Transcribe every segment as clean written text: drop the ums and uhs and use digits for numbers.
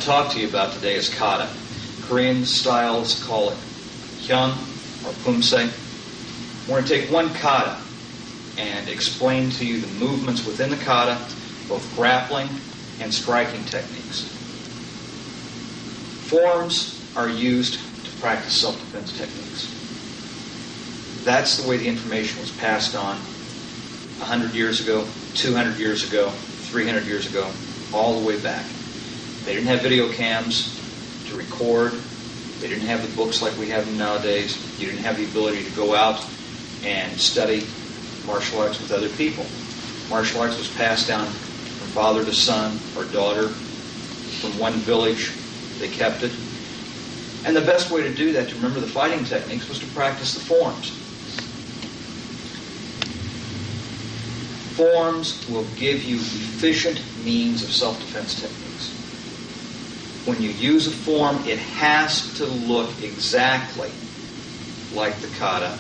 to talk to you about today is kata. Korean styles call it hyun or pumse. We're going to take one kata and explain to you the movements within the kata, both grappling and striking techniques. Forms are used to practice self-defense techniques. That's the way the information was passed on 100 years ago, 200 years ago, 300 years ago, all the way back. They didn't have video cams to record. They didn't have the books like we have them nowadays. You didn't have the ability to go out and study martial arts with other people. Martial arts was passed down from father to son or daughter. From one village, they kept it. And the best way to do that, to remember the fighting techniques, was to practice the forms. Forms will give you efficient means of self-defense techniques. When you use a form, it has to look exactly like the kata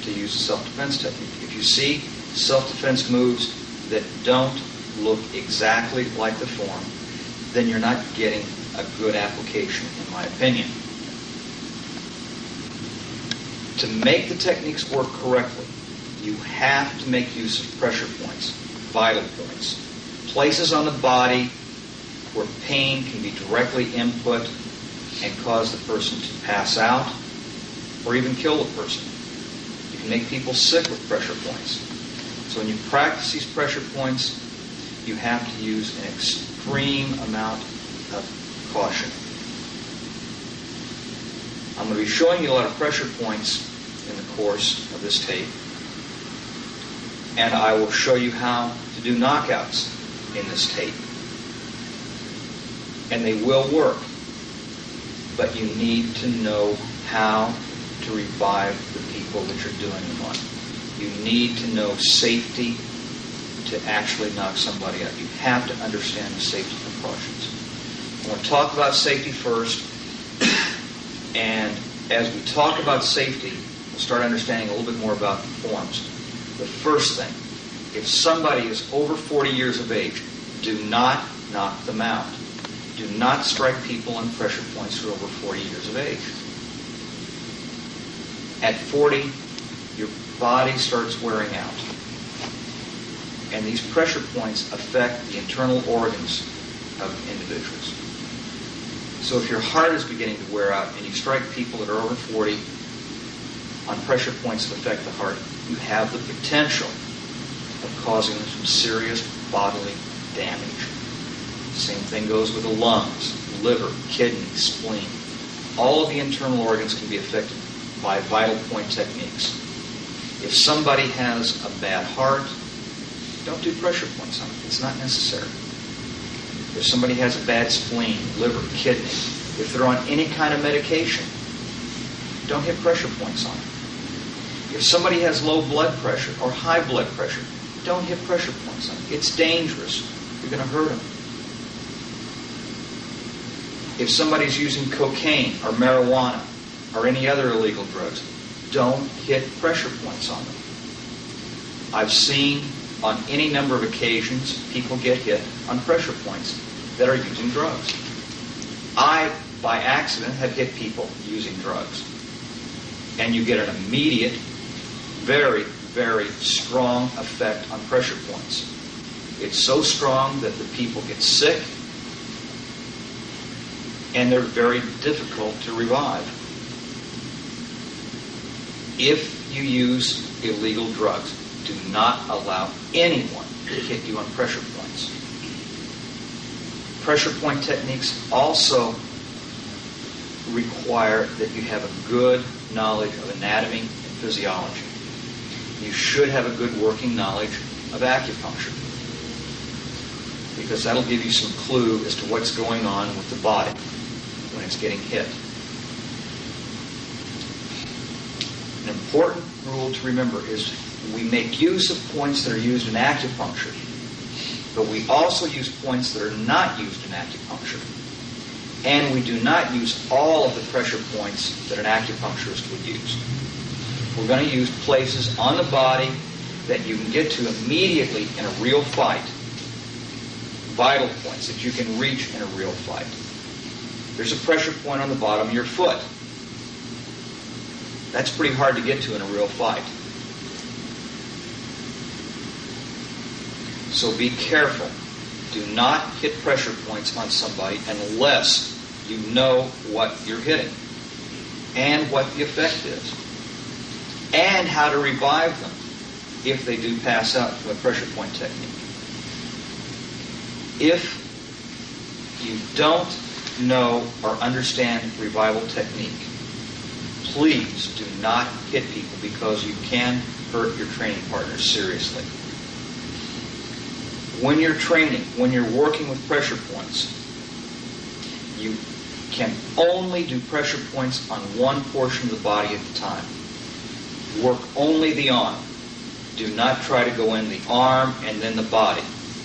to use a self-defense technique. If you see self-defense moves that don't look exactly like the form, then you're not getting a good application, in my opinion. To make the techniques work correctly, you have to make use of pressure points, vital points, places on the body where pain can be directly input and cause the person to pass out or even kill the person. You can make people sick with pressure points. So when you practice these pressure points, you have to use an extreme amount of caution. I'm going to be showing you a lot of pressure points in the course of this tape. And I will show you how to do knockouts in this tape. And they will work. But you need to know how to revive the people that you're doing them on. You need to know safety to actually knock somebody out. You have to understand the safety precautions. I want to talk about safety first. And as we talk about safety, we'll start understanding a little bit more about the forms. The first thing, if somebody is over 40 years of age, do not knock them out. Do not strike people on pressure points who are over 40 years of age. At 40, your body starts wearing out. And these pressure points affect the internal organs of individuals. So if your heart is beginning to wear out and you strike people that are over 40 on pressure points that affect the heart, you have the potential of causing them some serious bodily damage. Same thing goes with the lungs, liver, kidney, spleen. All of the internal organs can be affected by vital point techniques. If somebody has a bad heart, don't do pressure points on it. It's not necessary. If somebody has a bad spleen, liver, kidney, if they're on any kind of medication, don't hit pressure points on it. If somebody has low blood pressure or high blood pressure, don't hit pressure points on it. It's dangerous. You're going to hurt them. If somebody's using cocaine or marijuana or any other illegal drugs, don't hit pressure points on them. I've seen on any number of occasions people get hit on pressure points that are using drugs. I, by accident, have hit people using drugs. And you get an immediate, very, very strong effect on pressure points. It's so strong that the people get sick, and they're very difficult to revive. If you use illegal drugs, do not allow anyone to hit you on pressure points. Pressure point techniques also require that you have a good knowledge of anatomy and physiology. You should have a good working knowledge of acupuncture, because that'll give you some clue as to what's going on with the body when it's getting hit. An important rule to remember is we make use of points that are used in acupuncture, but we also use points that are not used in acupuncture. And we do not use all of the pressure points that an acupuncturist would use. We're going to use places on the body that you can get to immediately in a real fight. Vital points that you can reach in a real fight. There's a pressure point on the bottom of your foot. That's pretty hard to get to in a real fight. So be careful. Do not hit pressure points on somebody unless you know what you're hitting and what the effect is and how to revive them if they do pass out from a pressure point technique. If you don't know or understand revival technique, please do not hit people because you can hurt your training partners seriously. When you're training, when you're working with pressure points, you can only do pressure points on one portion of the body at a time. Work only the arm. Do not try to go in the arm and then the body,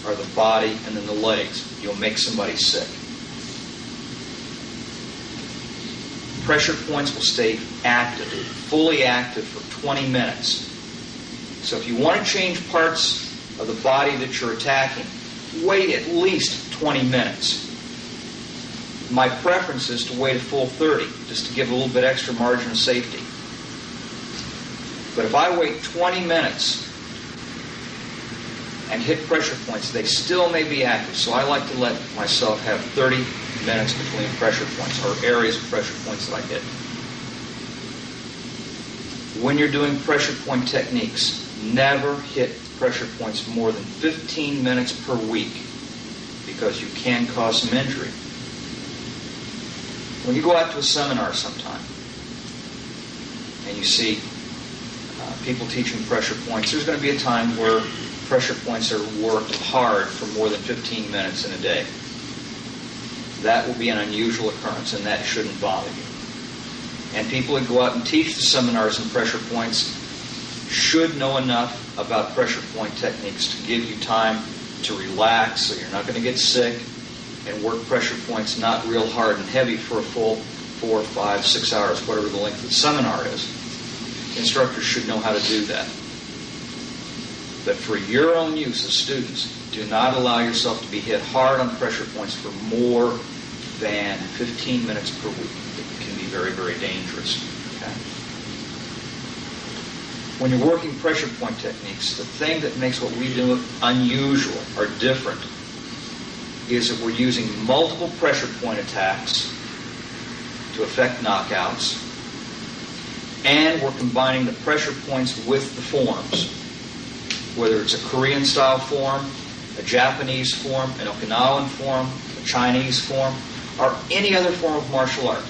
or the body and then the legs. You'll make somebody sick. Pressure points will stay active, fully active for 20 minutes. So if you want to change parts of the body that you're attacking, wait at least 20 minutes. My preference is to wait a full 30, just to give a little bit extra margin of safety. But if I wait 20 minutes and hit pressure points, they still may be active. So I like to let myself have 30 minutes between pressure points, or areas of pressure points that I hit. When you're doing pressure point techniques, never hit pressure points more than 15 minutes per week, because you can cause some injury. When you go out to a seminar sometime and you see people teaching pressure points, there's going to be a time where pressure points are worked hard for more than 15 minutes in a day. That will be an unusual occurrence, and that shouldn't bother you. And people that go out and teach the seminars in pressure points should know enough about pressure point techniques to give you time to relax so you're not going to get sick, and work pressure points not real hard and heavy for a full 4, 5, 6 hours, whatever the length of the seminar is. Instructors should know how to do that. But for your own use as students, do not allow yourself to be hit hard on pressure points for more than 15 minutes per week. It can be very, very dangerous. Okay? When you're working pressure point techniques, the thing that makes what we do unusual or different is that we're using multiple pressure point attacks to affect knockouts, and we're combining the pressure points with the forms, whether it's a Korean-style form, a Japanese form, an Okinawan form, a Chinese form, or any other form of martial art.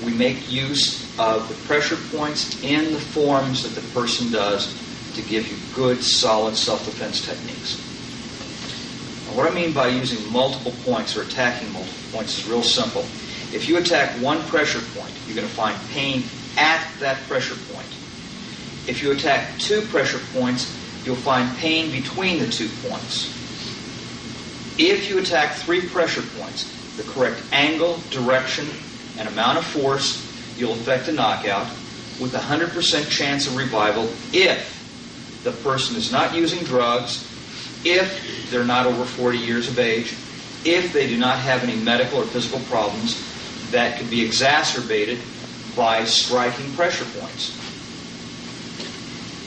We make use of the pressure points in the forms that the person does to give you good, solid self-defense techniques. Now, what I mean by using multiple points or attacking multiple points is real simple. If you attack one pressure point, you're going to find pain at that pressure point. If you attack two pressure points, you'll find pain between the 2 points. If you attack 3 pressure points, the correct angle, direction, and amount of force, you'll effect a knockout with a 100% chance of revival if the person is not using drugs, if they're not over 40 years of age, if they do not have any medical or physical problems that could be exacerbated by striking pressure points.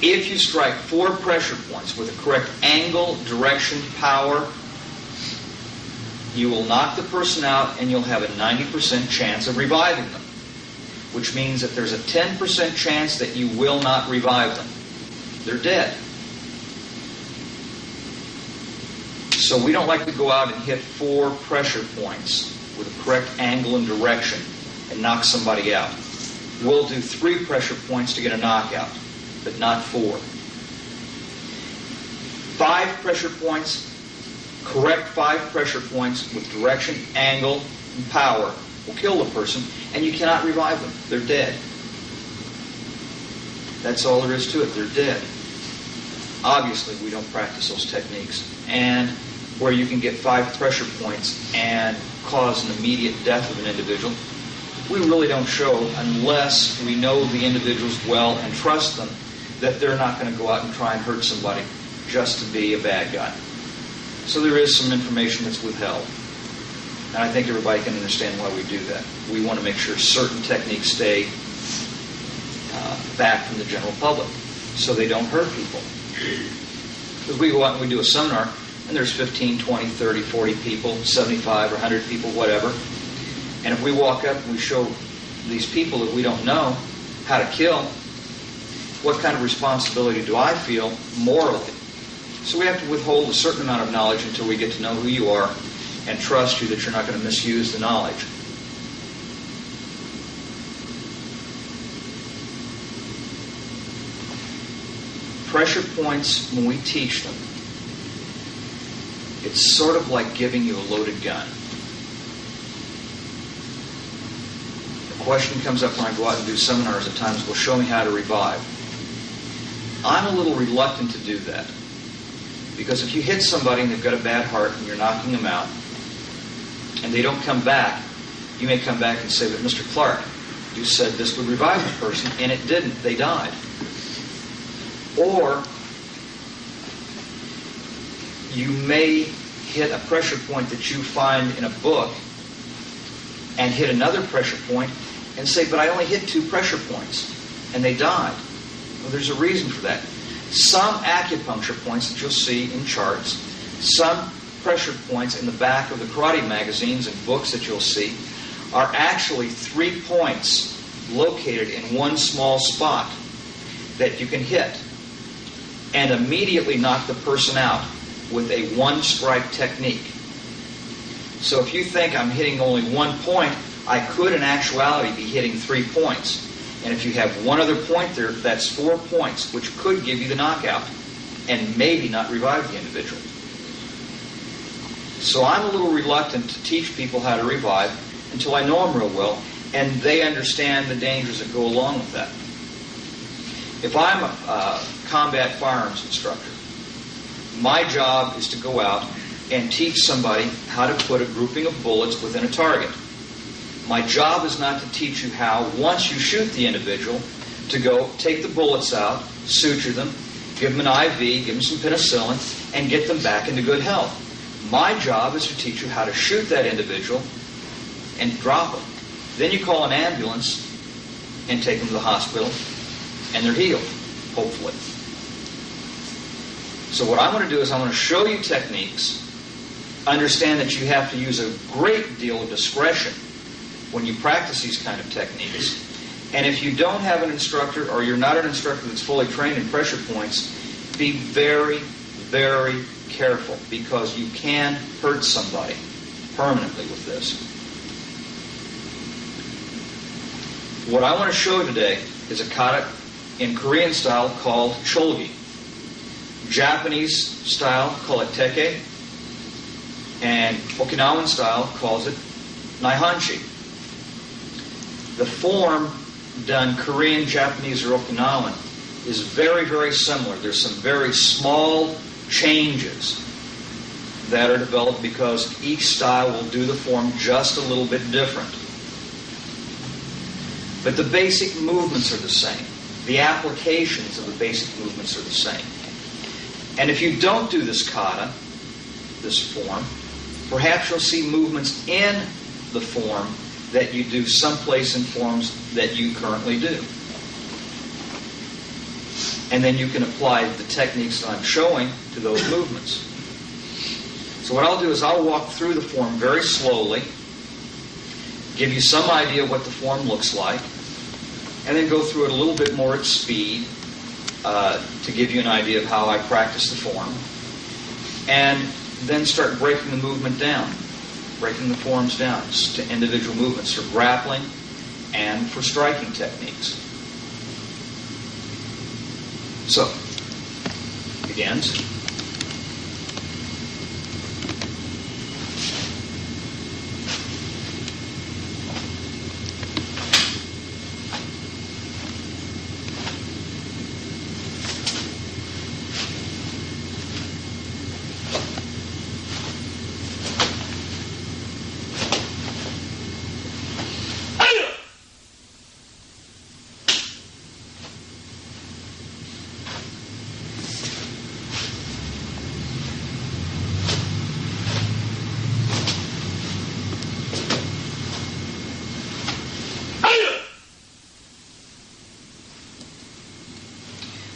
If you strike 4 pressure points with the correct angle, direction, power, you will knock the person out and you'll have a 90% chance of reviving them, which means that there's a 10% chance that you will not revive them. They're dead. So we don't like to go out and hit 4 pressure points with the correct angle and direction and knock somebody out. We'll do 3 pressure points to get a knockout, but not 4. 5 pressure points, correct 5 pressure points with direction, angle, and power will kill the person, and you cannot revive them. They're dead. That's all there is to it. They're dead. Obviously, we don't practice those techniques. And where you can get 5 pressure points and cause an immediate death of an individual, we really don't show unless we know the individuals well and trust them that they're not going to go out and try and hurt somebody just to be a bad guy. So there is some information that's withheld. And I think everybody can understand why we do that. We want to make sure certain techniques stay back from the general public so they don't hurt people. Because we go out and we do a seminar, and there's 15, 20, 30, 40 people, 75 or 100 people, whatever. And if we walk up and we show these people that we don't know how to kill, what kind of responsibility do I feel morally? So we have to withhold a certain amount of knowledge until we get to know who you are and trust you that you're not going to misuse the knowledge. Pressure points, when we teach them, it's sort of like giving you a loaded gun. The question comes up when I go out and do seminars at times, well, show me how to revive. I'm a little reluctant to do that. Because if you hit somebody and they've got a bad heart and you're knocking them out, and they don't come back, you may come back and say, but Mr. Clark, you said this would revive the person, and it didn't. They died. Or you may hit a pressure point that you find in a book and hit another pressure point and say, but I only hit 2 pressure points, and they died. Well, there's a reason for that. Some acupuncture points that you'll see in charts, some pressure points in the back of the karate magazines and books that you'll see are actually 3 points located in one small spot that you can hit and immediately knock the person out with a one-strike technique. So if you think I'm hitting only 1 point, I could in actuality be hitting 3 points. And if you have one other point there, that's 4 points, which could give you the knockout and maybe not revive the individual. So I'm a little reluctant to teach people how to revive until I know them real well and they understand the dangers that go along with that. If I'm a combat firearms instructor, my job is to go out and teach somebody how to put a grouping of bullets within a target. My job is not to teach you how, once you shoot the individual, to go take the bullets out, suture them, give them an IV, give them some penicillin, and get them back into good health. My job is to teach you how to shoot that individual and drop them. Then you call an ambulance and take them to the hospital, and they're healed, hopefully. So what I'm going to do is I'm going to show you techniques. Understand that you have to use a great deal of discretion when you practice these kind of techniques. And if you don't have an instructor, or you're not an instructor that's fully trained in pressure points, be very, very careful, because you can hurt somebody permanently with this. What I want to show today is a kata in Korean style called cholgi. Japanese style call it teke, and Okinawan style calls it naihanshi. The form done Korean, Japanese, or Okinawan is very, very similar. There's some very small changes that are developed because each style will do the form just a little bit different. But the basic movements are the same. The applications of the basic movements are the same. And if you don't do this kata, this form, perhaps you'll see movements in the form that you do someplace in forms that you currently do. And then you can apply the techniques that I'm showing to those movements. So what I'll do is I'll walk through the form very slowly, give you some idea of what the form looks like, and then go through it a little bit more at speed to give you an idea of how I practice the form, and then start breaking the movement down, breaking the forms down to individual movements for grappling and for striking techniques. So, begins.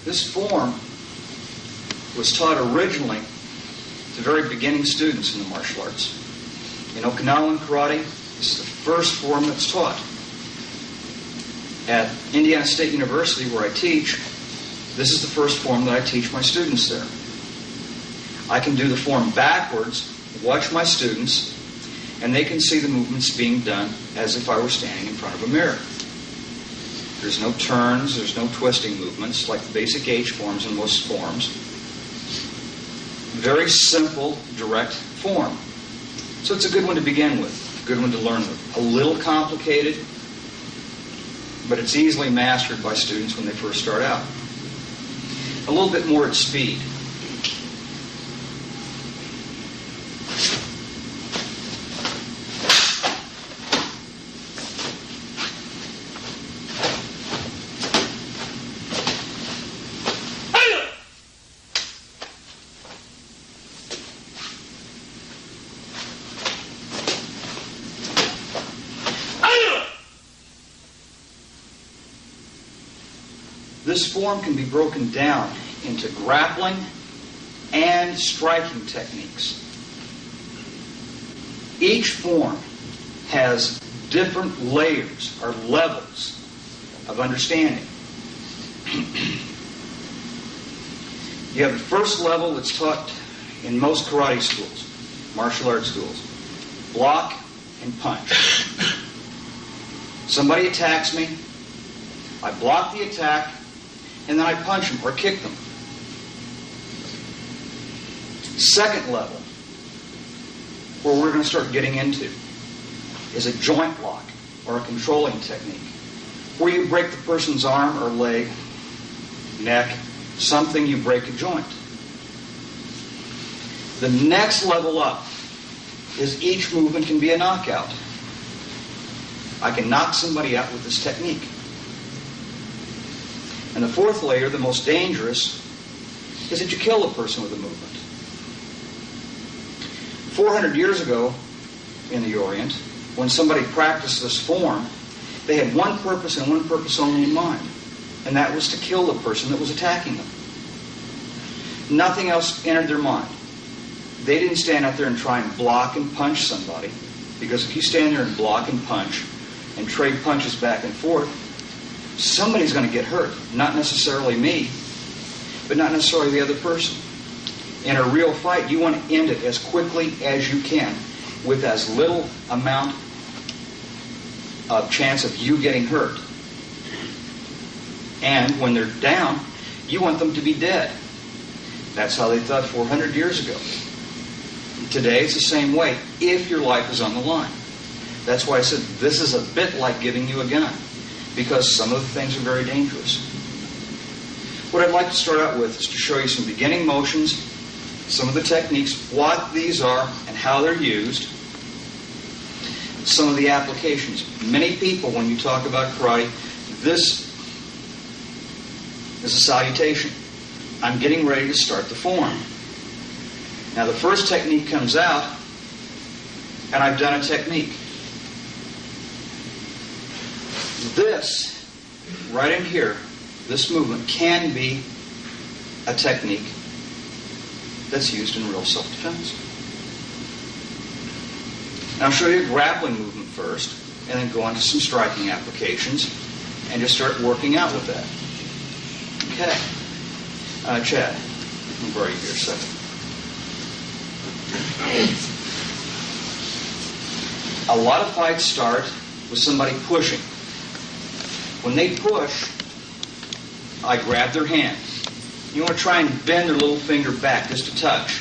This form was taught originally to very beginning students in the martial arts. In Okinawan karate, this is the first form that's taught. At Indiana State University, where I teach, this is the first form that I teach my students there. I can do the form backwards, watch my students, and they can see the movements being done as if I were standing in front of a mirror. There's no turns, there's no twisting movements like the basic H forms in most forms. Very simple, direct form. So it's a good one to begin with, a good one to learn with. A little complicated, but it's easily mastered by students when they first start out. A little bit more at speed. This form can be broken down into grappling and striking techniques. Each form has different layers or levels of understanding. You have the first level that's taught in most karate schools, martial arts schools. Block and punch. Somebody attacks me, I block the attack, and then I punch them or kick them. Second level, where we're going to start getting into, is a joint lock or a controlling technique, where you break the person's arm or leg, neck, something, you break a joint. The next level up is each movement can be a knockout. I can knock somebody out with this technique. And the fourth layer, the most dangerous, is that you kill a person with a movement. 400 years ago in the Orient, when somebody practiced this form, they had one purpose and one purpose only in mind, and that was to kill the person that was attacking them. Nothing else entered their mind. They didn't stand out there and try and block and punch somebody, because if you stand there and block and punch and trade punches back and forth, somebody's going to get hurt. Not necessarily me, but not necessarily the other person. In a real fight, you want to end it as quickly as you can with as little amount of chance of you getting hurt. And when they're down, you want them to be dead. That's how they thought 400 years ago. Today, it's the same way if your life is on the line. That's why I said this is a bit like giving you a gun, because some of the things are very dangerous. What I'd like to start out with is to show you some beginning motions, some of the techniques, what these are and how they're used, some of the applications. Many people, when you talk about karate, this is a salutation. I'm getting ready to start the form. Now the first technique comes out, and I've done a technique. This, right in here, this movement can be a technique that's used in real self-defense. Now I'll show you a grappling movement first, and then go on to some striking applications, and just start working out with that. Okay. Chad, I'll borrow you here a second. A lot of fights start with somebody pushing. When they push, I grab their hand. You want to try and bend their little finger back just a touch.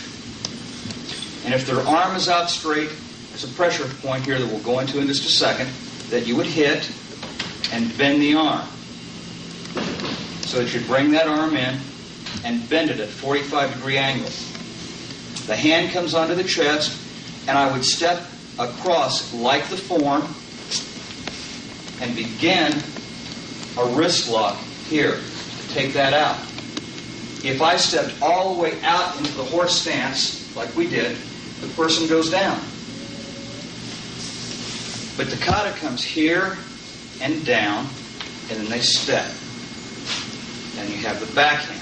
And if their arm is out straight, there's a pressure point here that we'll go into in just a second that you would hit and bend the arm. So that you bring that arm in and bend it at a 45-degree angle. The hand comes onto the chest, and I would step across like the form and begin a wrist lock here to take that out. If I stepped all the way out into the horse stance, like we did, the person goes down. But the kata comes here and down, and then they step. and you have the backhand.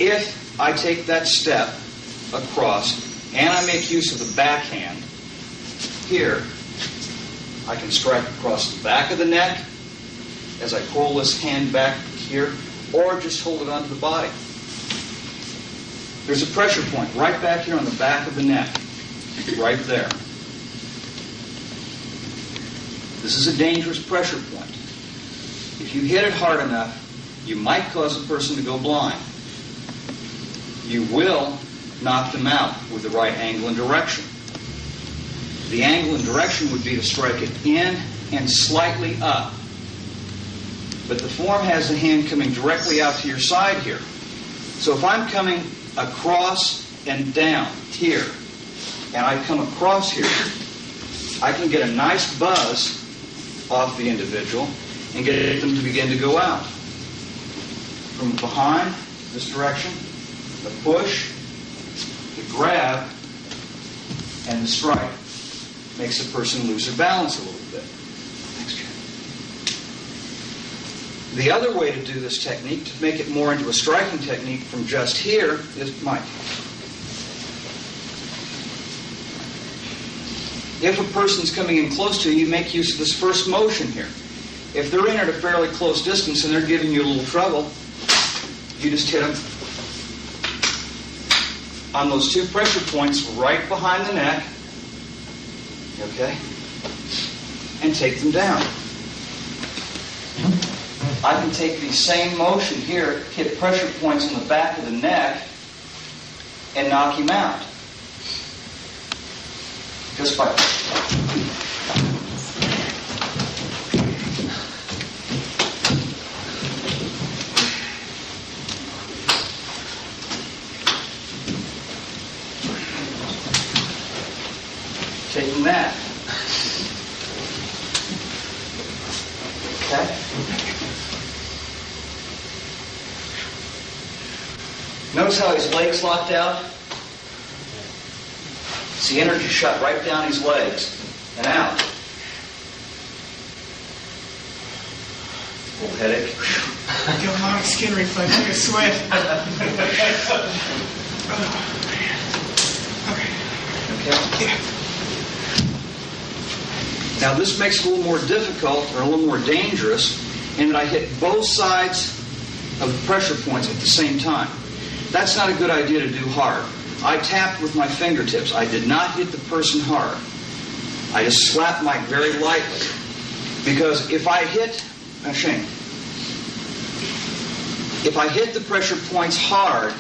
If I take that step across and I make use of the backhand, here I can strike across the back of the neck as I pull this hand back here, or just hold it onto the body. There's a pressure point right back here on the back of the neck, right there. This is a dangerous pressure point. If you hit it hard enough, you might cause a person to go blind. You will knock them out with the right angle and direction. The angle and direction would be to strike it in and slightly up. But the form has the hand coming directly out to your side here. So if I'm coming across and down here, and I come across here, I can get a nice buzz off the individual and get them to begin to go out. From behind, this direction, the push, the grab, and the strike makes a person lose their balance a little bit. Thanks, Jim. The other way to do this technique, to make it more into a striking technique from just here, is Mike. If a person's coming in close to you, you make use of this first motion here. If they're in at a fairly close distance and they're giving you a little trouble, you just hit them on those two pressure points right behind the neck, okay, and take them down. I can take the same motion here, hit pressure points on the back of the neck, and knock him out. Just by taking that. Okay? Notice how his legs locked out? See, energy shot right down his legs and out. Little headache. I get a lot of skin reflex. I sweat. Okay. Yeah. Now this makes it a little more difficult, or a little more dangerous, in that I hit both sides of the pressure points at the same time. That's not a good idea to do hard. I tapped with my fingertips. I did not hit the person hard. I just slapped Mike very lightly. Because if I hit the pressure points hard,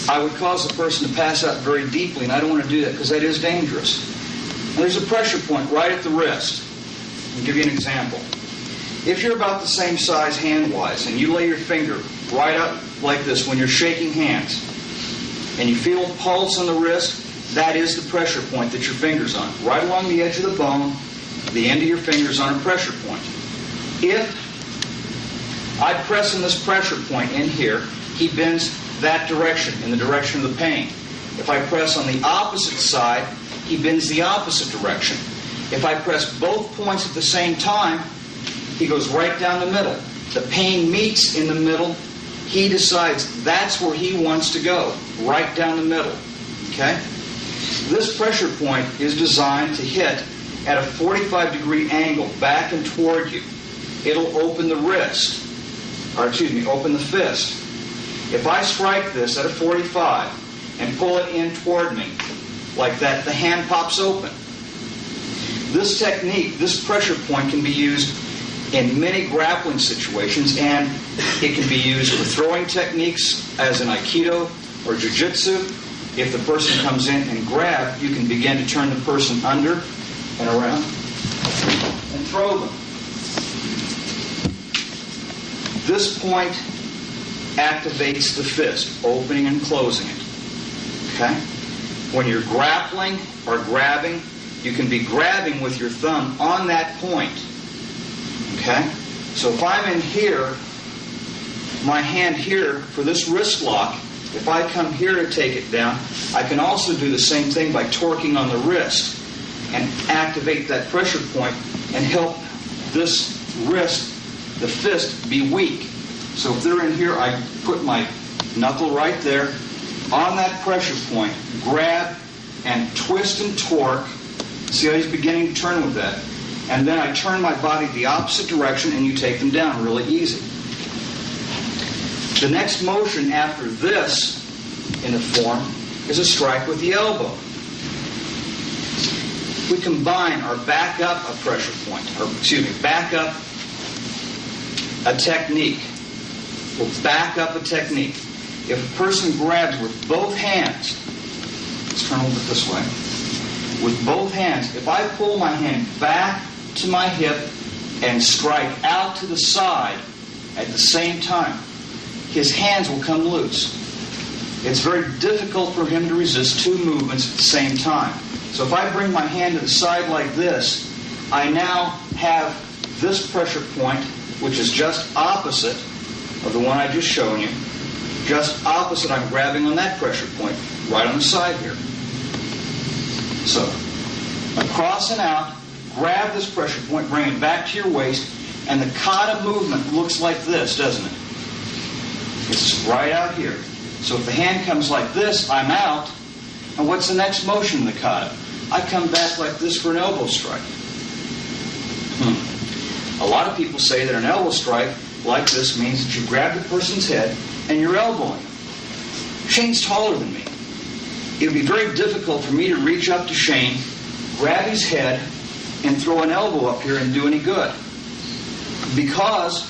I would cause the person to pass out very deeply, and I don't want to do that because that is dangerous. And there's a pressure point right at the wrist. I'll give you an example. If you're about the same size hand-wise, and you lay your finger right up like this when you're shaking hands, and you feel a pulse on the wrist, that is the pressure point that your finger's on. Right along the edge of the bone, the end of your finger's on a pressure point. If I press on this pressure point in here, he bends that direction, in the direction of the pain. If I press on the opposite side, he bends the opposite direction. If I press both points at the same time, he goes right down the middle. The pain meets in the middle. He decides that's where he wants to go, right down the middle. Okay? This pressure point is designed to hit at a 45-degree angle back and toward you. It'll open the wrist, open the fist. If I strike this at a 45 and pull it in toward me, like that, the hand pops open. This technique, this pressure point, can be used in many grappling situations, and it can be used for throwing techniques, as in Aikido or Jiu-Jitsu. If the person comes in and grab, you can begin to turn the person under and around and throw them. This point activates the fist, opening and closing it. Okay? When you're grappling or grabbing, you can be grabbing with your thumb on that point. Okay? So if I'm in here, my hand here for this wrist lock, if I come here to take it down, I can also do the same thing by torquing on the wrist and activate that pressure point and help this wrist the fist be weak. So if they're in here, I put my knuckle right there on that pressure point, grab and twist and torque. See how he's beginning to turn with that? And then I turn my body the opposite direction and you take them down really easy. The next motion after this in the form is a strike with the elbow. We combine or back up a pressure point, back up a technique. We'll back up a technique. If a person grabs with both hands, let's turn a little bit this way. With both hands, if I pull my hand back to my hip and strike out to the side at the same time, his hands will come loose. It's very difficult for him to resist two movements at the same time. So if I bring my hand to the side like this, I now have this pressure point, which is just opposite of the one I just shown you. Just opposite, I'm grabbing on that pressure point, right on the side here. So, across and out, grab this pressure point, bring it back to your waist, and the kata movement looks like this, doesn't it? It's right out here. So if the hand comes like this, I'm out. And what's the next motion in the kata? I come back like this for an elbow strike. A lot of people say that an elbow strike like this means that you grab the person's head and you're elbowing him. Shane's taller than me. It would be very difficult for me to reach up to Shane, grab his head, and throw an elbow up here and do any good. Because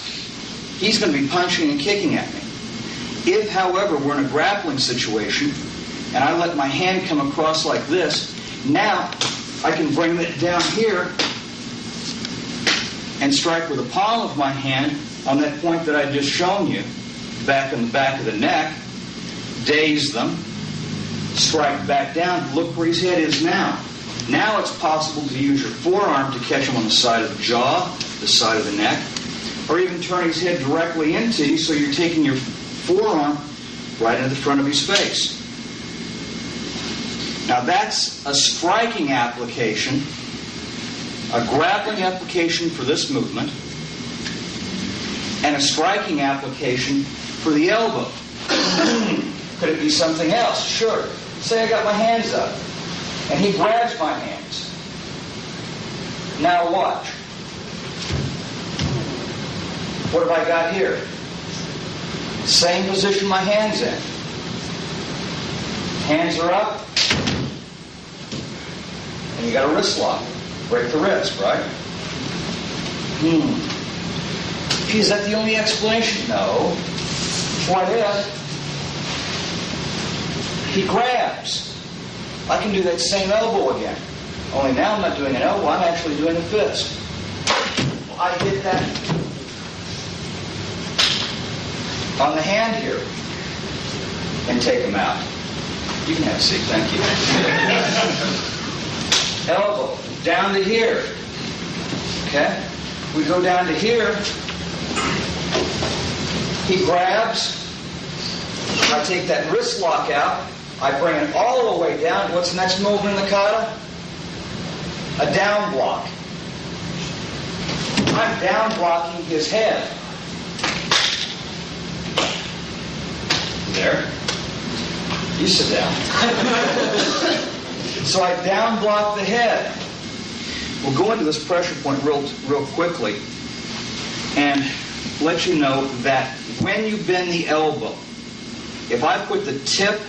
he's going to be punching and kicking at me. If, however, we're in a grappling situation and I let my hand come across like this, now I can bring it down here and strike with the palm of my hand on that point that I just shown you, back in the back of the neck, daze them, strike back down, look where his head is now. Now it's possible to use your forearm to catch him on the side of the jaw, the side of the neck, or even turn his head directly into you so you're taking your forearm right into the front of his face. Now that's a striking application, a grappling application for this movement, and a striking application for the elbow. Could it be something else? Sure. Say I got my hands up, and he grabs my hands. Now watch. What have I got here? Same position my hands in. Hands are up, and you got a wrist lock. Break the wrist, right? Gee, is that the only explanation? No. What is? He grabs. I can do that same elbow again. Only now I'm not doing an elbow, I'm actually doing a fist. I hit that on the hand here and take him out. You can have a seat, thank you. Elbow, down to here. Okay? We go down to here. He grabs. I take that wrist lock out. I bring it all the way down. What's the next movement in the kata? A down block. I'm down blocking his head. There. You sit down. So I down block the head. We'll go into this pressure point real quickly and let you know that when you bend the elbow, if I put the tip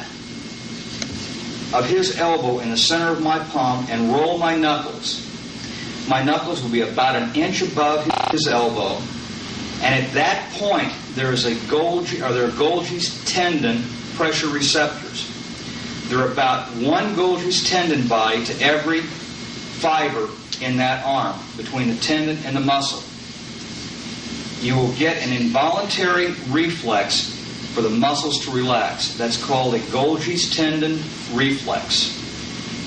of his elbow in the center of my palm and roll my knuckles will be about an inch above his elbow, and at that point there are Golgi's tendon pressure receptors. There are about one Golgi's tendon body to every fiber in that arm, between the tendon and the muscle. You will get an involuntary reflex for the muscles to relax. That's called a Golgi's tendon reflex.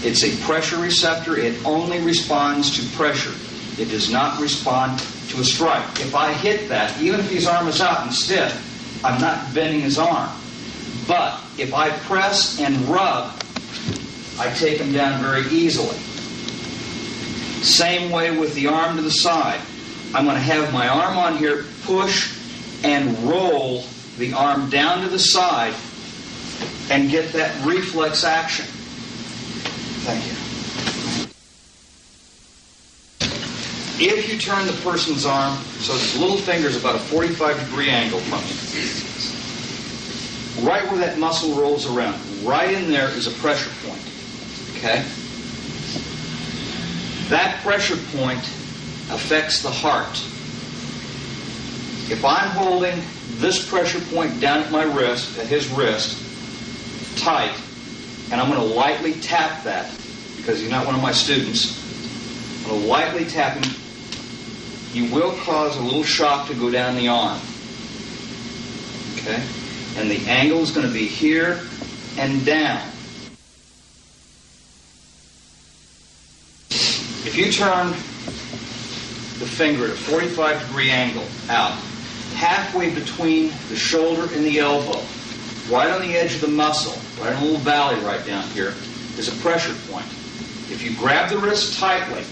It's a pressure receptor. It only responds to pressure. It does not respond to a strike. If I hit that, even if his arm is out and stiff, I'm not bending his arm. But if I press and rub, I take him down very easily. Same way with the arm to the side. I'm going to have my arm on here push and roll the arm down to the side and get that reflex action. Thank you. If you turn the person's arm so the little finger is about a 45-degree angle from you, right where that muscle rolls around, right in there is a pressure point. Okay? That pressure point affects the heart. If I'm holding this pressure point down at my wrist, at his wrist, tight, and I'm going to lightly tap that, because he's not one of my students, I'm going to lightly tap him, you will cause a little shock to go down the arm. Okay? And the angle is going to be here and down. If you turn the finger at a 45-degree angle out, halfway between the shoulder and the elbow, right on the edge of the muscle, right in a little valley right down here, is a pressure point. If you grab the wrist tightly,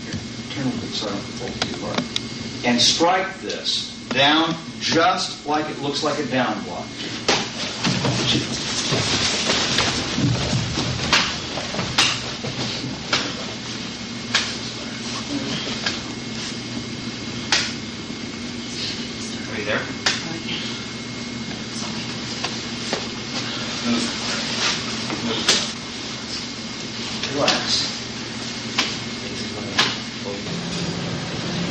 here, turn a little bit so I don't pull too hard, and strike this down just like it looks like a down block. Are you there? Relax.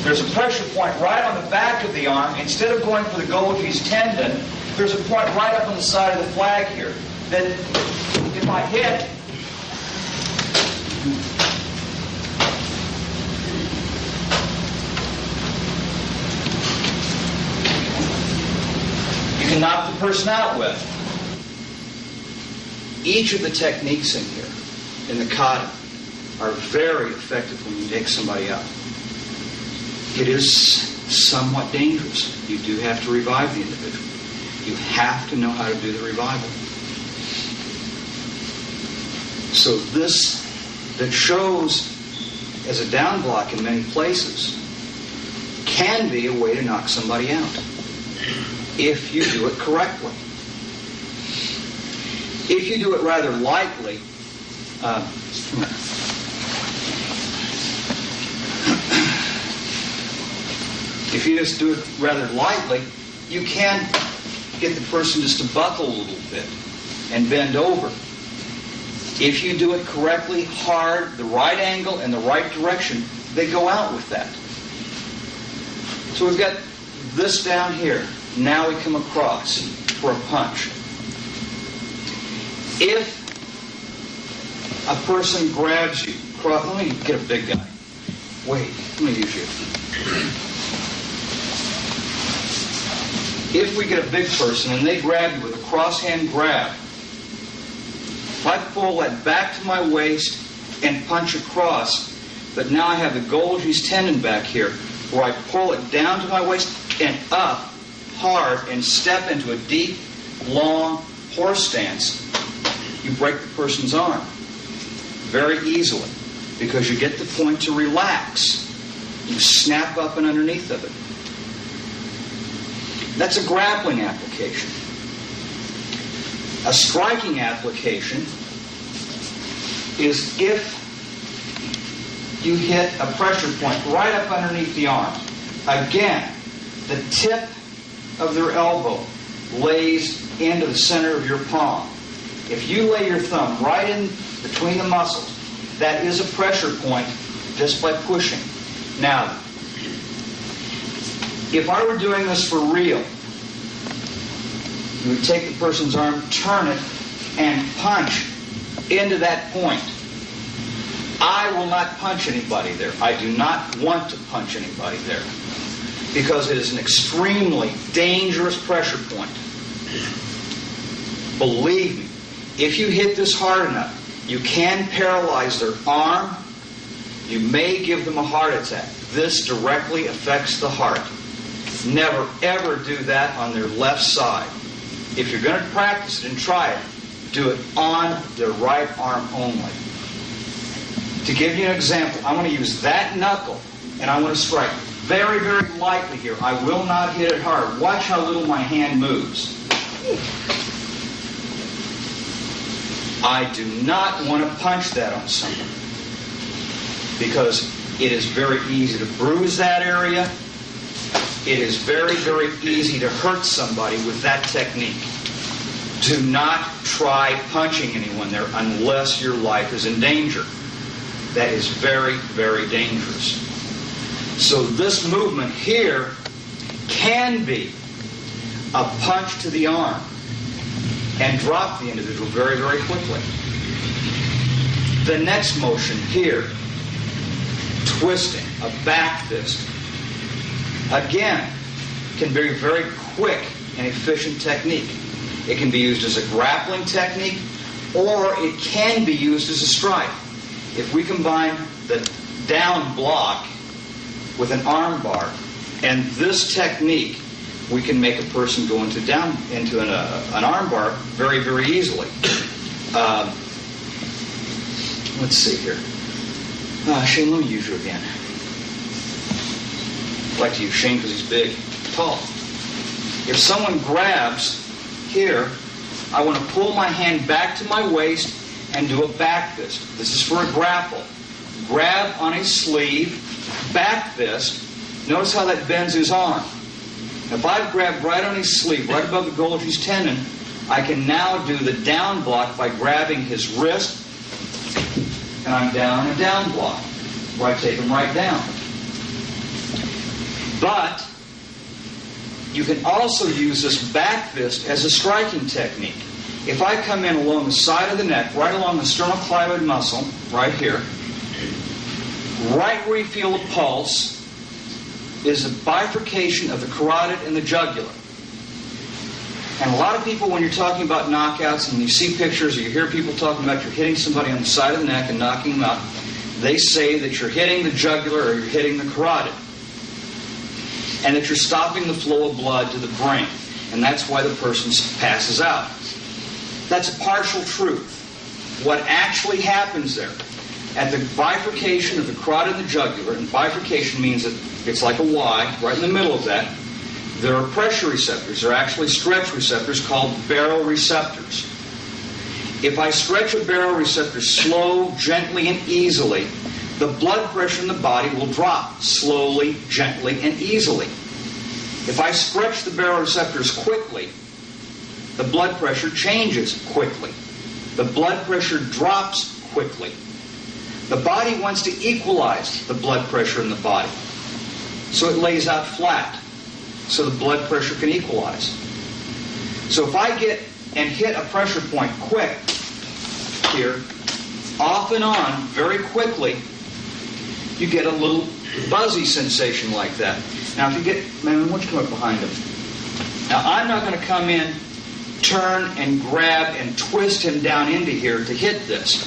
There's a pressure point right on the back of the arm. Instead of going for the Golgi's tendon, there's a point right up on the side of the flag here that if I hit, you can knock the person out with. Each of the techniques in here, in the kata, are very effective when you take somebody out. It is somewhat dangerous. You do have to revive the individual. You have to know how to do the revival. So this, that shows as a down block in many places, can be a way to knock somebody out if you do it correctly. If you do it rather lightly, if you just do it rather lightly, you can get the person just to buckle a little bit and bend over. If you do it correctly, hard, the right angle and the right direction, they go out with that. So we've got this down here. Now we come across for a punch. If a person grabs you, let me get a big guy. Wait, let me use you. If we get a big person and they grab you with a cross-hand grab, if I pull that back to my waist and punch across, but now I have the Golgi's tendon back here, where I pull it down to my waist and up hard and step into a deep, long horse stance, you break the person's arm very easily because you get the point to relax. You snap up and underneath of it. That's a grappling application. A striking application is if you hit a pressure point right up underneath the arm. Again, the tip of their elbow lays into the center of your palm. If you lay your thumb right in between the muscles, that is a pressure point just by pushing. Now, if I were doing this for real, you would take the person's arm, turn it, and punch into that point. I will not punch anybody there. I do not want to punch anybody there because it is an extremely dangerous pressure point. Believe me, if you hit this hard enough, you can paralyze their arm. You may give them a heart attack. This directly affects the heart. Never, ever do that on their left side. If you're going to practice it and try it, do it on their right arm only. To give you an example, I'm going to use that knuckle and I'm going to strike it. Very, very lightly here. I will not hit it hard. Watch how little my hand moves. I do not want to punch that on someone because it is very easy to bruise that area. It is very, very easy to hurt somebody with that technique. Do not try punching anyone there unless your life is in danger. That is very, very dangerous. So this movement here can be a punch to the arm and drop the individual very, very quickly. The next motion here, twisting, a back fist, again, can be a very quick and efficient technique. It can be used as a grappling technique, or it can be used as a strike. If we combine the down block with an arm bar and this technique, we can make a person go into an arm bar very, very easily. Let's see here. Shane, let me use you again. I like to use Shane because he's big, tall. If someone grabs here, I want to pull my hand back to my waist and do a back fist. This is for a grapple. Grab on his sleeve, back fist. Notice how that bends his arm. If I've grabbed right on his sleeve, right above the Golgi's tendon, I can now do the down block by grabbing his wrist, and I'm down a down block, where I take him right down. But you can also use this back fist as a striking technique. If I come in along the side of the neck, right along the sternocleidoid muscle, right here, right where you feel a pulse, is a bifurcation of the carotid and the jugular. And a lot of people, when you're talking about knockouts and you see pictures or you hear people talking about you're hitting somebody on the side of the neck and knocking them out, they say that you're hitting the jugular or you're hitting the carotid. And that you're stopping the flow of blood to the brain. And that's why the person passes out. That's a partial truth. What actually happens there, at the bifurcation of the carotid and the jugular, and bifurcation means that it's like a Y, right in the middle of that, there are pressure receptors. They're actually stretch receptors called baroreceptors. If I stretch a baroreceptor slow, gently, and easily, the blood pressure in the body will drop slowly, gently, and easily. If I stretch the baroreceptors quickly, the blood pressure changes quickly. The blood pressure drops quickly. The body wants to equalize the blood pressure in the body. So it lays out flat, so the blood pressure can equalize. So if I get and hit a pressure point quick here, off and on, very quickly, you get a little buzzy sensation like that. Now if you get, man, why don't you come up behind him? Now I'm not going to come in, turn and grab and twist him down into here to hit this,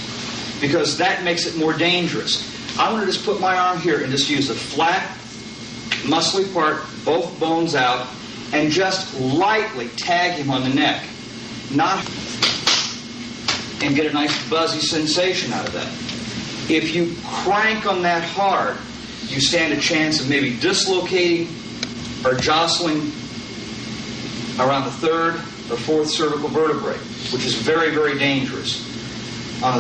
because that makes it more dangerous. I want to just put my arm here and just use the flat, muscly part, both bones out, and just lightly tag him on the neck. And get a nice buzzy sensation out of that. If you crank on that hard, you stand a chance of maybe dislocating or jostling around the third or fourth cervical vertebrae, which is very, very dangerous. At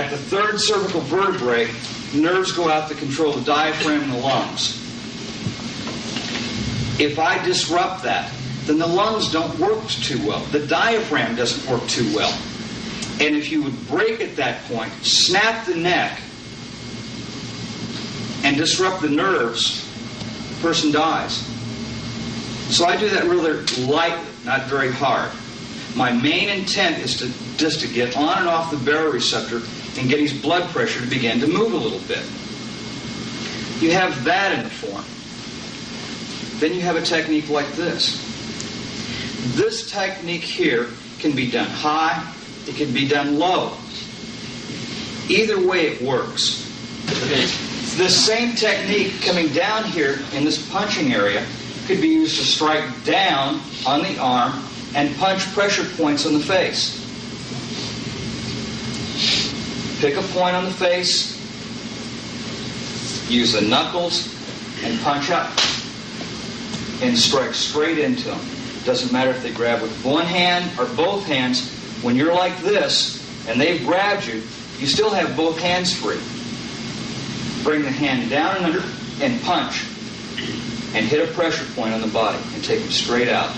the third cervical vertebrae, nerves go out to control the diaphragm and the lungs. If I disrupt that, then the lungs don't work too well. The diaphragm doesn't work too well. And if you would break at that point, snap the neck, and disrupt the nerves, the person dies. So I do that rather lightly, not very hard. My main intent is just to get on and off the baroreceptor and get his blood pressure to begin to move a little bit. You have that in the form. Then you have a technique like this. This technique here can be done high, it can be done low. Either way it works. This same technique coming down here in this punching area could be used to strike down on the arm and punch pressure points on the face. Pick a point on the face, use the knuckles, and punch up and strike straight into them. Doesn't matter if they grab with one hand or both hands. When you're like this and they've grabbed you, you still have both hands free. Bring the hand down and under and punch and hit a pressure point on the body and take them straight out.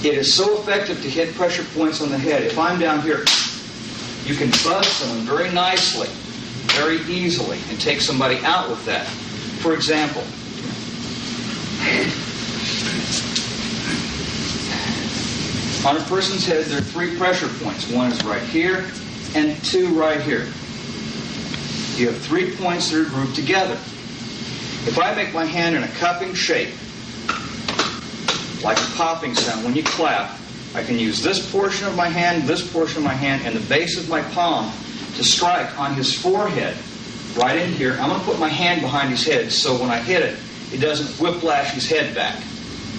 It is so effective to hit pressure points on the head. If I'm down here, you can buzz someone very nicely, very easily, and take somebody out with that. For example, on a person's head, there are 3 pressure points. One is right here, and 2 right here. You have 3 points that are grouped together. If I make my hand in a cupping shape, like a popping sound when you clap, I can use this portion of my hand, this portion of my hand, and the base of my palm to strike on his forehead, right in here. I'm going to put my hand behind his head so when I hit it, it doesn't whiplash his head back.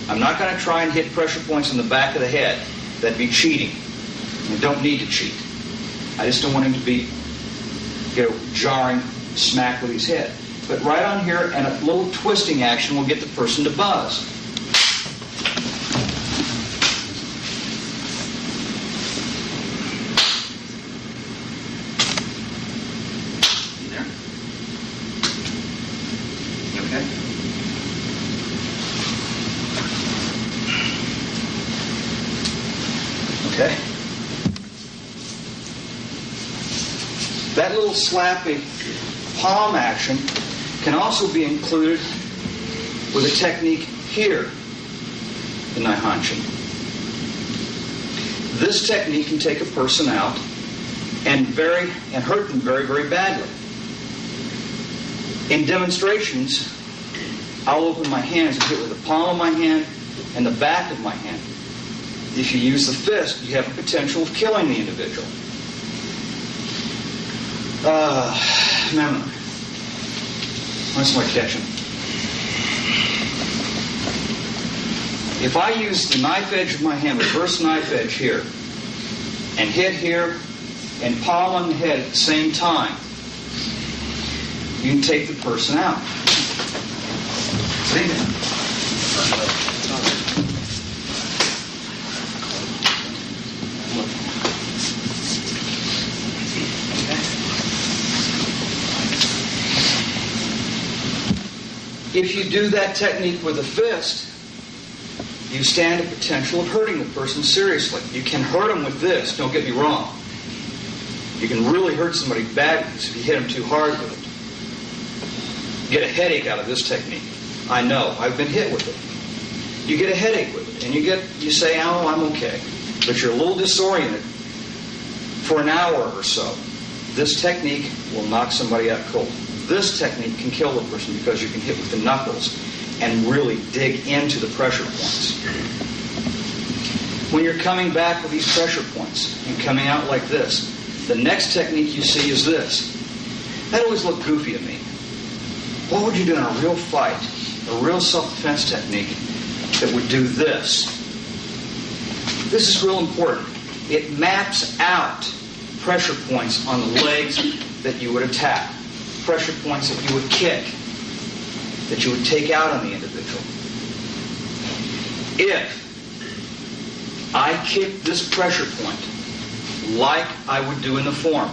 I'm not going to try and hit pressure points in the back of the head. That'd be cheating. You don't need to cheat. I just don't want him to get a jarring smack with his head. But right on here, and a little twisting action will get the person to buzz. There. Okay. Okay. That little slappy palm action can also be included with a technique here in Naihanshin. This technique can take a person out and hurt them very, very badly. In demonstrations, I'll open my hands and hit with the palm of my hand and the back of my hand. If you use the fist, you have a potential of killing the individual. Remember, what's my catching? If I use the knife edge of my hand, reverse knife edge here, and hit here and palm on the head at the same time, you can take the person out. See? If you do that technique with a fist, you stand a potential of hurting the person seriously. You can hurt them with this, don't get me wrong. You can really hurt somebody badly if you hit them too hard with it. You get a headache out of this technique. I know, I've been hit with it. You get a headache with it, and you say, oh, I'm okay. But you're a little disoriented for an hour or so. This technique will knock somebody out cold. This technique can kill the person because you can hit with the knuckles and really dig into the pressure points. When you're coming back with these pressure points and coming out like this, the next technique you see is this. That always looked goofy to me. What would you do in a real fight, a real self-defense technique that would do this? This is real important. It maps out pressure points on the legs that you would attack. Pressure points that you would kick, that you would take out on the individual. If I kick this pressure point like I would do in the form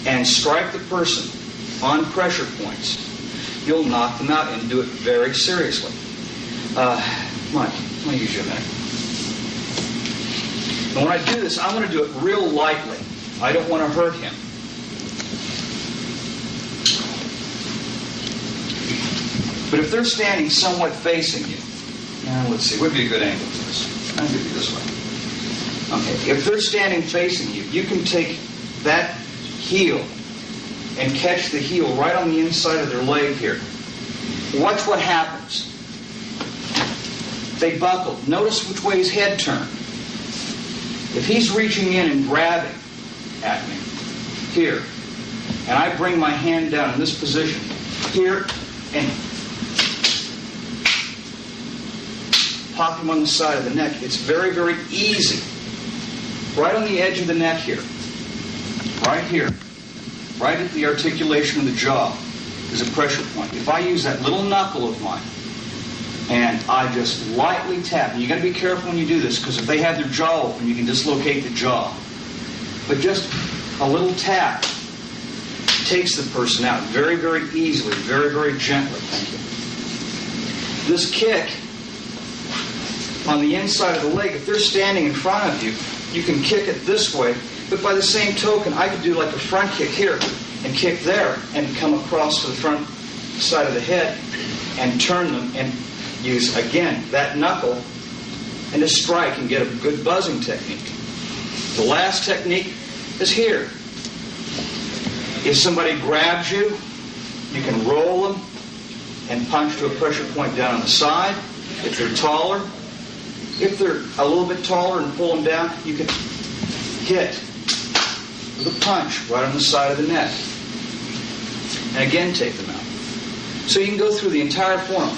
and strike the person on pressure points, you'll knock them out and do it very seriously. Mike, let me use you a minute. And when I do this, I want to do it real lightly. I don't want to hurt him. But if they're standing somewhat facing you, let's see, what would be a good angle for this? I'll give you this way. Okay, if they're standing facing you, you can take that heel and catch the heel right on the inside of their leg here. Watch what happens. They buckle. Notice which way his head turned. If he's reaching in and grabbing at me, here, and I bring my hand down in this position, here, and pop him on the side of the neck. It's very, very easy. Right on the edge of the neck here. Right here. Right at the articulation of the jaw. is a pressure point. If I use that little knuckle of mine and I just lightly tap, and you got to be careful when you do this, because if they have their jaw open, you can dislocate the jaw. But just a little tap takes the person out very, very easily, very, very gently. Thank you. This kick on the inside of the leg, if they're standing in front of you, you can kick it this way, but by the same token, I could do like a front kick here and kick there and come across to the front side of the head and turn them and use, again, that knuckle and a strike and get a good buzzing technique. The last technique is here. If somebody grabs you, you can roll them and punch to a pressure point down on the side. If they're taller, if they're a little bit taller and pull them down, you can hit with a punch right on the side of the neck. And again, take them out. So you can go through the entire form,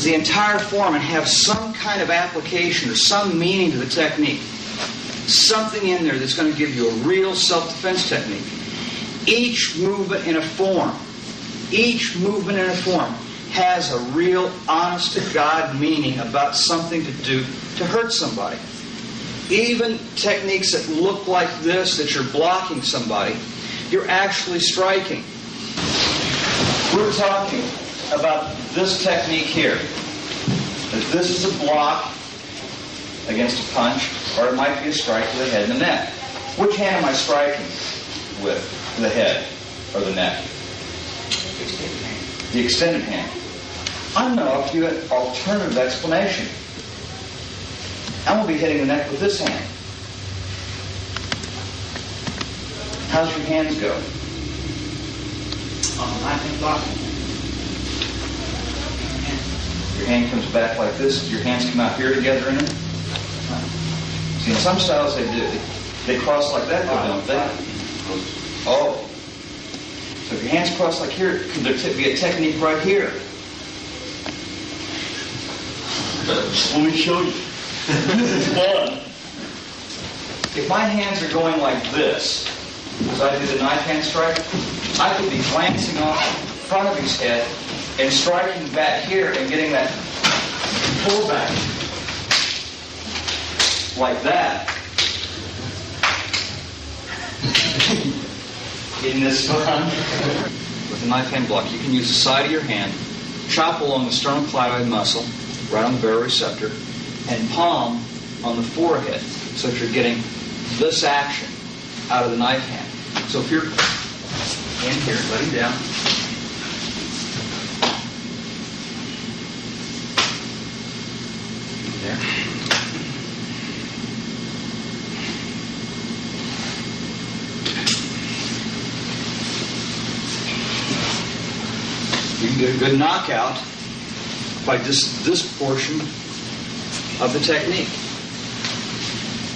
the entire form, and have some kind of application or some meaning to the technique. Something in there that's going to give you a real self-defense technique. Each movement in a form has a real, honest-to-God meaning about something to do to hurt somebody. Even techniques that look like this, that you're blocking somebody, you're actually striking. We're talking about this technique here. That this is a block against a punch, or it might be a strike to the head and the neck. Which hand am I striking with? The head or the neck? The extended hand. I'm going to offer you an alternative explanation. I'm going to be hitting the neck with this hand. How's your hands go? I think blocking. Your hand comes back like this. Your hands come out here together in it. See, in some styles they do. They cross like that, though, don't they? Oh. So if your hands cross like here, could there be a technique right here? Let me show you. This is fun. If my hands are going like this, as I do the knife hand strike, I could be glancing off the front of his head and striking back here and getting that pullback like that. Isn't this fun? With a knife hand block, you can use the side of your hand, chop along the sternocleidoid muscle, right on the baroreceptor, and palm on the forehead, so that you're getting this action out of the knife hand. So if you're in here, letting down, there. You can get a good knockout by just this portion of the technique.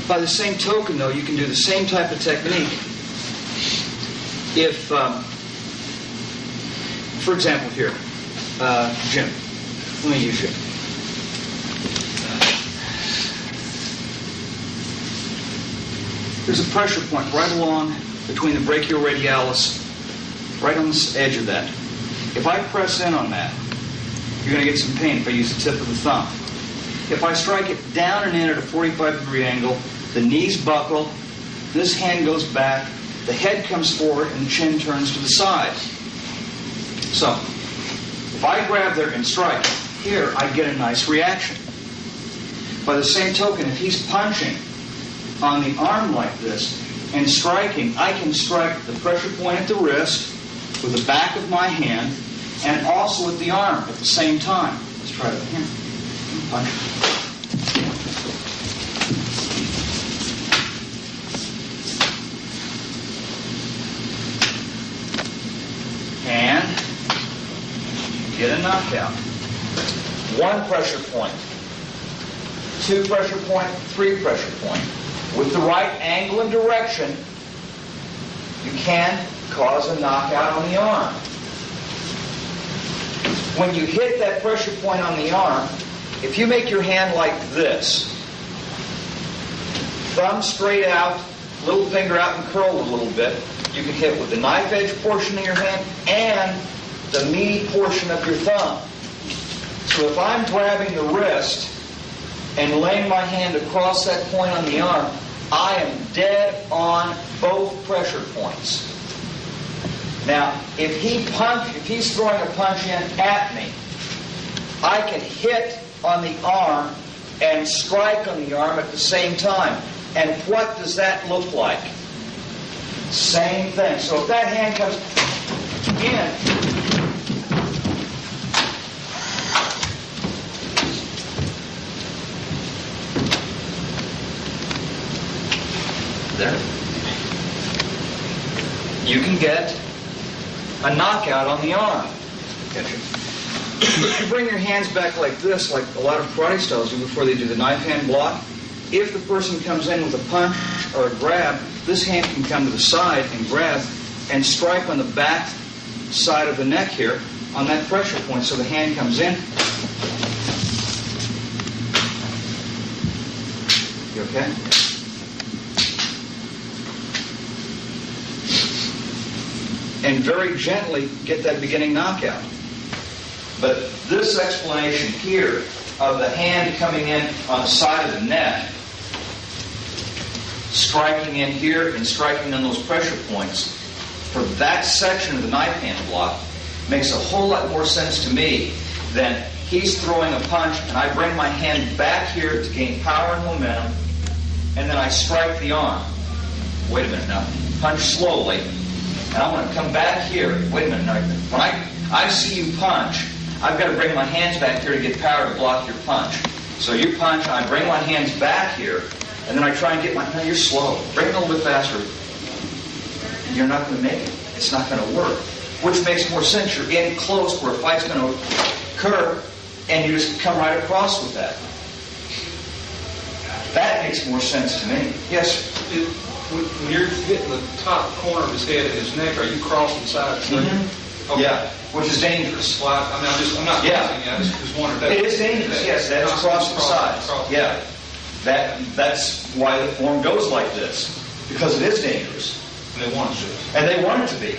By the same token, though, you can do the same type of technique if, for example, here, Jim. Let me use you. There's a pressure point right along between the brachioradialis, right on the edge of that. If I press in on that, you're going to get some pain if I use the tip of the thumb. If I strike it down and in at a 45-degree angle, the knees buckle, this hand goes back, the head comes forward, and the chin turns to the side. So, if I grab there and strike, here I get a nice reaction. By the same token, if he's punching on the arm like this and striking, I can strike the pressure point at the wrist with the back of my hand and also with the arm at the same time. Let's try it here. Punch. And get a knockout. 1 pressure point, 2 pressure point, 3 pressure point. With the right angle and direction, you can cause a knockout on the arm. When you hit that pressure point on the arm, if you make your hand like this, thumb straight out, little finger out and curled a little bit, You can hit with the knife edge portion of your hand and the meaty portion of your thumb. So if I'm grabbing the wrist and laying my hand across that point on the arm, I am dead on both pressure points. Now, if he's throwing a punch in at me, I can hit on the arm and strike on the arm at the same time. And what does that look like? Same thing. So if that hand comes in, there, you can get a knockout on the arm. If you bring your hands back like this, like a lot of karate styles do before they do the knife hand block, if the person comes in with a punch or a grab, this hand can come to the side and grab and strike on the back side of the neck here on that pressure point. So the hand comes in. You okay? And very gently get that beginning knockout. But this explanation here of the hand coming in on the side of the neck, striking in here and striking on those pressure points for that section of the knife hand block makes a whole lot more sense to me than he's throwing a punch and I bring my hand back here to gain power and momentum and then I strike the arm. Wait a minute now. Punch slowly. And I'm going to come back here. Wait a minute. Now, when I see you punch, I've got to bring my hands back here to get power to block your punch. So you punch, and I bring my hands back here, and then I try and get my... No, you're slow. Bring it a little bit faster. You're not going to make it. It's not going to work. Which makes more sense. You're in close where a fight's going to occur, and you just come right across with that. That makes more sense to me. Yes? When you're hitting the top corner of his head and his neck, are you crossing sides? Mm-hmm. Okay. Yeah, which is dangerous. Well, I'm not guessing. I just wondered that. It is dangerous, yes. That is crossing sides. Yeah. That's why the form goes like this. Because it is dangerous. And they want it to. And they want it to be.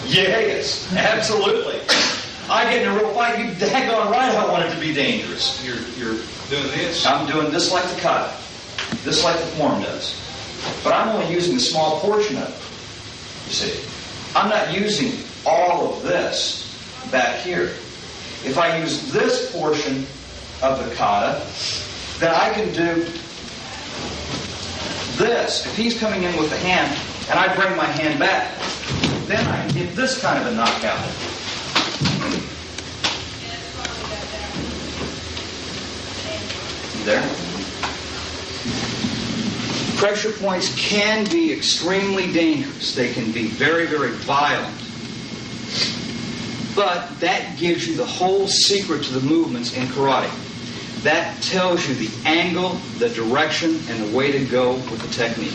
Yes, absolutely. I get in a real fight, you daggone right I want it to be dangerous. You're doing this? I'm doing this like the kata. This like the form does. But I'm only using a small portion of it. You see. I'm not using all of this back here. If I use this portion of the kata, then I can do this. If he's coming in with the hand, and I bring my hand back, then I can get this kind of a knockout. There. Pressure points can be extremely dangerous. They can be very, very violent. But that gives you the whole secret to the movements in karate. That tells you the angle, the direction, and the way to go with the technique.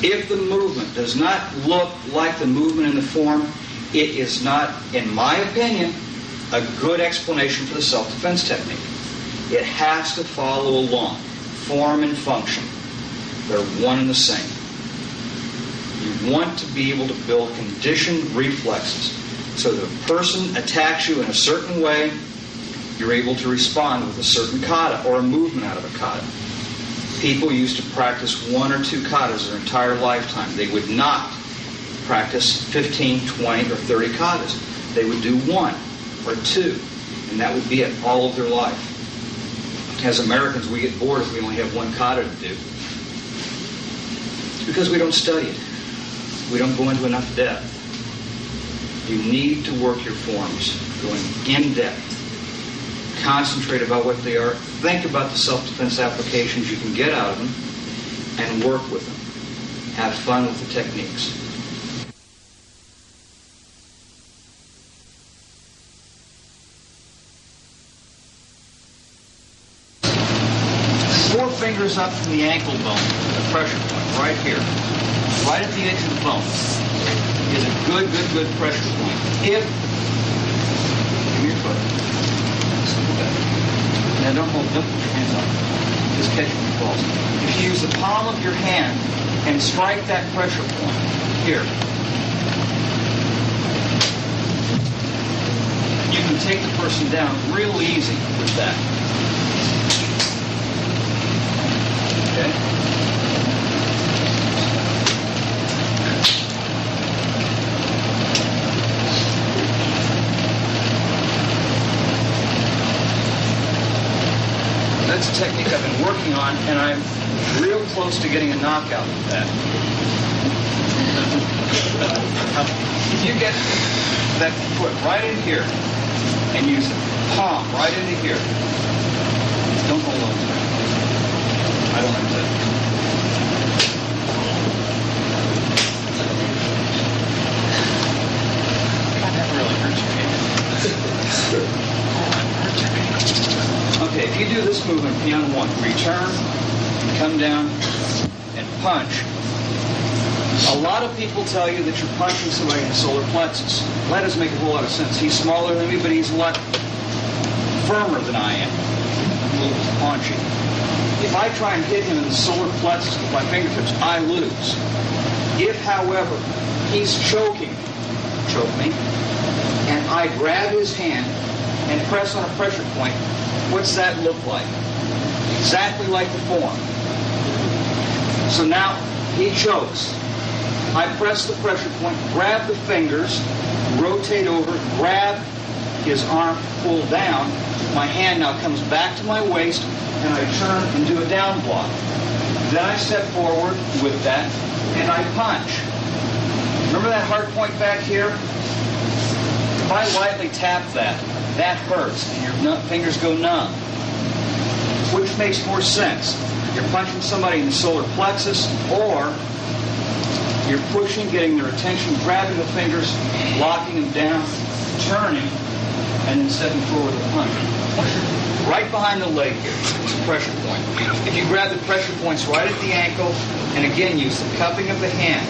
If the movement does not look like the movement in the form, it is not, in my opinion, a good explanation for the self-defense technique. It has to follow along, form and function. They're one and the same. You want to be able to build conditioned reflexes so that if a person attacks you in a certain way, you're able to respond with a certain kata or a movement out of a kata. People used to practice 1 or 2 katas their entire lifetime. They would not practice 15, 20, or 30 katas. They would do 1 or 2, and that would be it all of their life. As Americans, we get bored if we only have 1 kata to do. It's because we don't study it. We don't go into enough depth. You need to work your forms, going in depth. Concentrate about what they are. Think about the self-defense applications you can get out of them and work with them. Have fun with the techniques. 4 fingers up from the ankle bone, the pressure point, right here, right at the edge of the bone, is a good pressure point. If, give me your foot. Now don't put your hands up. Just catch it when it falls. If you use the palm of your hand and strike that pressure point here, you can take the person down real easy with that. Okay? That's a technique I've been working on, and I'm real close to getting a knockout with that. If you get that foot right in here and use the palm right into here, don't hold on to it. I don't like that. That really hurts your hand. Okay, if you do this movement, piano 1, return, come down, and punch. A lot of people tell you that you're punching somebody in the solar plexus. That doesn't make a whole lot of sense. He's smaller than me, but he's a lot firmer than I am. A little paunchy. If I try and hit him in the solar plexus with my fingertips, I lose. If, however, he's choke me, and I grab his hand and press on a pressure point, what's that look like? Exactly like the form. So now he chokes. I press the pressure point, grab the fingers, rotate over, grab his arm, pull down. My hand now comes back to my waist, and I turn and do a down block. Then I step forward with that, and I punch. Remember that hard point back here? If I lightly tap that, that hurts, and your fingers go numb. Which makes more sense? You're punching somebody in the solar plexus, or you're pushing, getting their attention, grabbing the fingers, locking them down, turning, and then stepping forward with a punch. Right behind the leg here is a pressure point. If you grab the pressure points right at the ankle, and again use the cupping of the hand,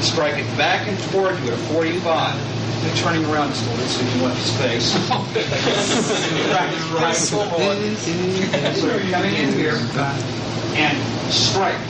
strike it back and toward you at a 45. And turning around just a little so you can lift his face. So you're coming in here and strike.